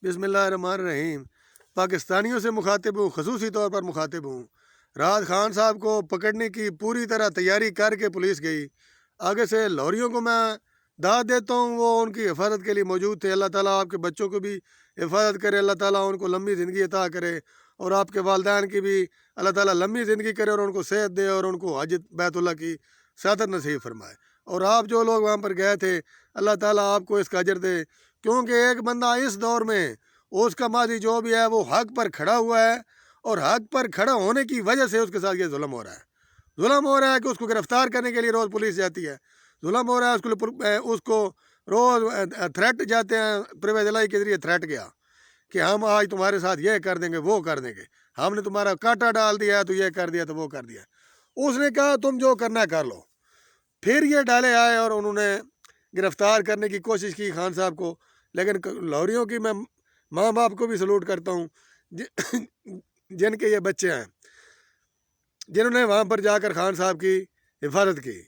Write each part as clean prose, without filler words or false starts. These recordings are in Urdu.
بسم اللہ الرحمن الرحیم۔ پاکستانیوں سے مخاطب ہوں، خصوصی طور پر مخاطب ہوں۔ رات خان صاحب کو پکڑنے کی پوری طرح تیاری کر کے پولیس گئی۔ آگے سے لاہوریوں کو میں داد دیتا ہوں، وہ ان کی حفاظت کے لیے موجود تھے۔ اللہ تعالیٰ آپ کے بچوں کو بھی حفاظت کرے، اللہ تعالیٰ ان کو لمبی زندگی عطا کرے، اور آپ کے والدین کی بھی اللہ تعالیٰ لمبی زندگی کرے اور ان کو صحت دے اور ان کو حج بیت اللہ کی سعادت نصیب فرمائے۔ اور آپ جو لوگ وہاں پر گئے تھے، اللہ تعالیٰ آپ کو اس کا اجر دے، کیونکہ ایک بندہ اس دور میں اس کا ماضی جو بھی ہے وہ حق پر کھڑا ہوا ہے، اور حق پر کھڑا ہونے کی وجہ سے اس کے ساتھ یہ ظلم ہو رہا ہے۔ ظلم ہو رہا ہے کہ اس کو گرفتار کرنے کے لیے روز پولیس جاتی ہے، ظلم ہو رہا ہے اس کو روز تھریٹ جاتے ہیں، پرویز الہی کے ذریعے تھریٹ گیا کہ ہم آج تمہارے ساتھ یہ کر دیں گے، وہ کر دیں گے، ہم نے تمہارا کانٹا ڈال دیا تو یہ کر دیا تو وہ کر دیا۔ اس نے کہا تم جو کرنا ہے کر لو۔ پھر یہ ڈالے آئے اور انہوں نے گرفتار کرنے کی کوشش کی خان صاحب کو، لیکن لاہوریوں کی میں ماں باپ کو بھی سلوٹ کرتا ہوں جن کے یہ بچے ہیں، جنہوں نے وہاں پر جا کر خان صاحب کی حفاظت کی،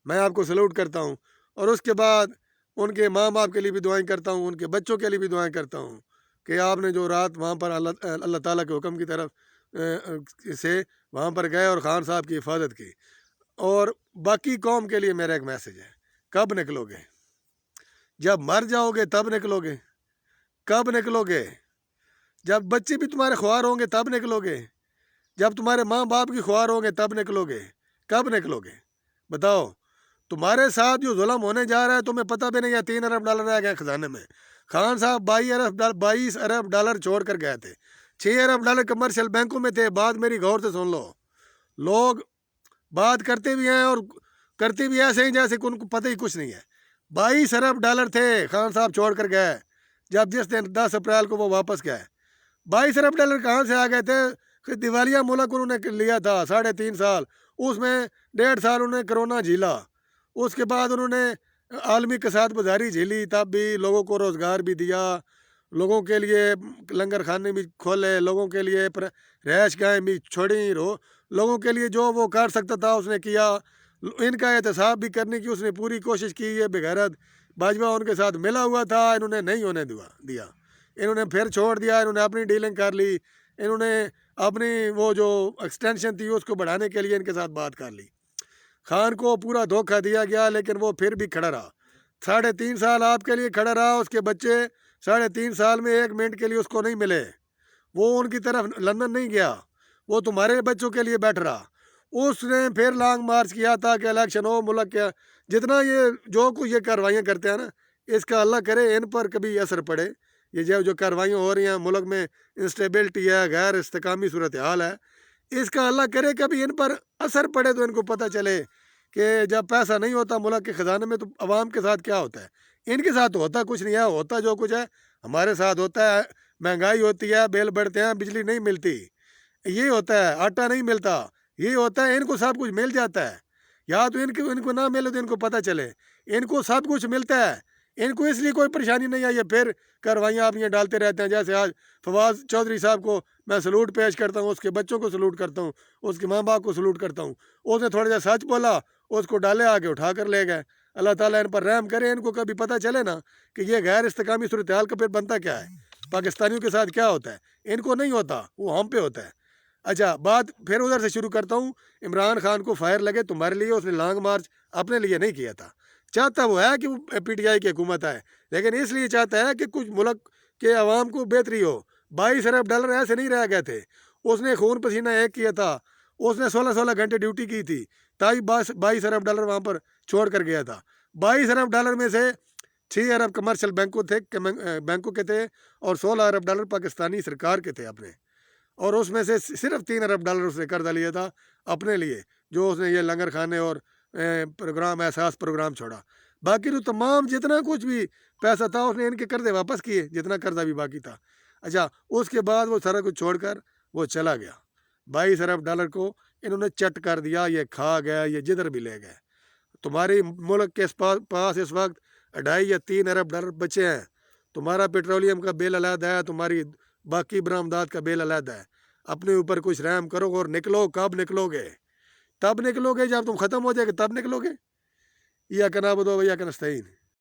میں آپ کو سلوٹ کرتا ہوں۔ اور اس کے بعد ان کے ماں باپ کے لیے بھی دعائیں کرتا ہوں، ان کے بچوں کے لیے بھی دعائیں کرتا ہوں کہ آپ نے جو رات وہاں پر اللہ تعالیٰ کے حکم کی طرف سے وہاں پر گئے اور خان صاحب کی حفاظت کی۔ اور باقی قوم کے لیے میرا ایک میسیج ہے، کب نکلو گے؟ جب مر جاؤ گے تب نکلو گے؟ کب نکلو گے؟ جب بچے بھی تمہارے خوار ہوں گے تب نکلو گے؟ جب تمہارے ماں باپ کی خوار ہوں گے تب نکلو گے؟ کب نکلو گے؟ بتاؤ۔ تمہارے ساتھ جو ظلم ہونے جا رہا ہے تمہیں پتہ بھی نہیں ہے۔ $3 ارب رہ گئے خزانے میں۔ خان صاحب 22 ارب ڈالر چھوڑ کر گئے تھے، 6 ارب ڈالر کمرشل بینکوں میں تھے۔ بات میری غور سے سن لو، لوگ بات کرتے بھی ہیں اور کرتے بھی ایسے ہی جیسے ان کو پتہ ہی کچھ نہیں ہے۔ 22 ارب ڈالر تھے خان صاحب چھوڑ کر گئے جس دن 10 اپریل کو وہ واپس گئے۔ 22 ارب ڈالر کہاں سے آ گئے تھے؟ دیوالیہ ملک انہوں نے لیا تھا 3.5 سال، اس میں 1.5 سال انہوں نے کرونا جھیلا، اس کے بعد انہوں نے عالمی کساد بازاری جھیلی، تب بھی لوگوں کو روزگار بھی دیا، لوگوں کے لیے لنگر خانے بھی کھولے، لوگوں کے لیے رہائش گاہیں بھی چھوڑیں، لوگوں کے لیے جو وہ کر سکتا تھا اس نے کیا۔ ان کا احتساب بھی کرنے کی اس نے پوری کوشش کی۔ یہ بغیرت باجوہ ان کے ساتھ ملا ہوا تھا، انہوں نے نہیں ہونے دیا، انہوں نے پھر چھوڑ دیا، انہوں نے اپنی ڈیلنگ کر لی، انہوں نے اپنی وہ جو ایکسٹینشن تھی اس کو بڑھانے کے لیے ان کے ساتھ بات کر لی۔ خان کو پورا دھوکہ دیا گیا، لیکن وہ پھر بھی کھڑا رہا۔ 3.5 سال آپ کے لیے کھڑا رہا، اس کے بچے 3.5 سال میں 1 منٹ کے لیے اس کو نہیں ملے، وہ ان کی طرف لندن نہیں گیا، وہ تمہارے بچوں کے لیے بیٹھ رہا۔ اس نے پھر لانگ مارچ کیا تھا کہ الیکشن ہو، ملک کے جتنا یہ جو کچھ یہ کارروائیاں کرتے ہیں نا، اس کا اللہ کرے ان پر کبھی اثر پڑے۔ یہ جو کارروائیاں ہو رہی ہیں، ملک میں انسٹیبلٹی ہے، غیر استحکامی صورتحال ہے، اس کا اللہ کرے کبھی ان پر اثر پڑے تو ان کو پتہ چلے کہ جب پیسہ نہیں ہوتا ملک کے خزانے میں تو عوام کے ساتھ کیا ہوتا ہے۔ ان کے ساتھ تو ہوتا کچھ نہیں ہے، ہوتا جو کچھ ہے ہمارے ساتھ ہوتا ہے۔ مہنگائی ہوتی ہے، بل بڑھتے ہیں، بجلی نہیں ملتی، یہ ہوتا ہے، آٹا نہیں ملتا، یہ ہوتا ہے۔ ان کو سب کچھ مل جاتا ہے، یا تو ان کو نہ ملے تو ان کو پتہ چلے، ان کو سب کچھ ملتا ہے، ان کو اس لیے کوئی پریشانی نہیں ہے۔ یہ پھر کاروائیاں آپ یہ ڈالتے رہتے ہیں، جیسے آج فواز چودھری صاحب کو میں سلوٹ پیش کرتا ہوں، اس کے بچوں کو سلوٹ کرتا ہوں، اس کے ماں باپ کو سلوٹ کرتا ہوں۔ اس نے تھوڑا سا سچ بولا، اس کو ڈالے آگے اٹھا کر لے گئے۔ اللہ تعالیٰ ان پر رحم کرے، ان کو کبھی پتہ چلے نا کہ یہ غیر استحکامی صورتحال کا پھر بنتا کیا ہے، پاکستانیوں کے ساتھ کیا ہوتا ہے۔ ان کو نہیں ہوتا، وہ ہم پہ ہوتا ہے۔ اچھا، بات پھر ادھر سے شروع کرتا ہوں۔ عمران خان کو فائر لگے تمہارے لیے، اس نے لانگ مارچ اپنے لیے نہیں کیا تھا۔ چاہتا وہ ہے کہ وہ پی ٹی آئی کی حکومت آئے، لیکن اس لیے چاہتا ہے کہ کچھ ملک کے عوام کو بہتری ہو۔ 22 ارب ڈالر ایسے نہیں رہ گئے تھے، اس نے خون پسینہ ایک کیا تھا، اس نے 16 گھنٹے ڈیوٹی کی تھی، تائی 22 ارب ڈالر وہاں پر چھوڑ کر گیا تھا۔ 22 ارب ڈالر میں سے 6 ارب کمرشل بینکوں کے تھے اور 16 ارب ڈالر پاکستانی سرکار کے تھے اپنے، اور اس میں سے صرف 3 ارب ڈالر اس نے قرضہ لیا تھا اپنے لیے، جو اس نے یہ لنگر خانے اور پروگرام احساس پروگرام چھوڑا۔ باقی تو تمام جتنا کچھ بھی پیسہ تھا اس نے ان کے قرضے واپس کیے، جتنا قرضہ بھی باقی تھا۔ اچھا، اس کے بعد وہ سارا کچھ چھوڑ کر وہ چلا گیا۔ 22 ارب ڈالر کو انہوں نے چٹ کر دیا، یہ کھا گیا، یہ جدھر بھی لے گئے۔ تمہاری ملک کے پاس اس وقت 2.5 یا 3 ارب ڈالر بچے ہیں، تمہارا پیٹرولیم کا بل علیحدہ ہے، تمہاری باقی برآمدات کا بل علیحدہ ہے۔ اپنے اوپر کچھ رحم کرو اور نکلو۔ کب نکلو گے؟ تب نکلو گے جب تم ختم ہو جائے گے، تب نکلو گے۔ یا کنا بدو یا کنستین۔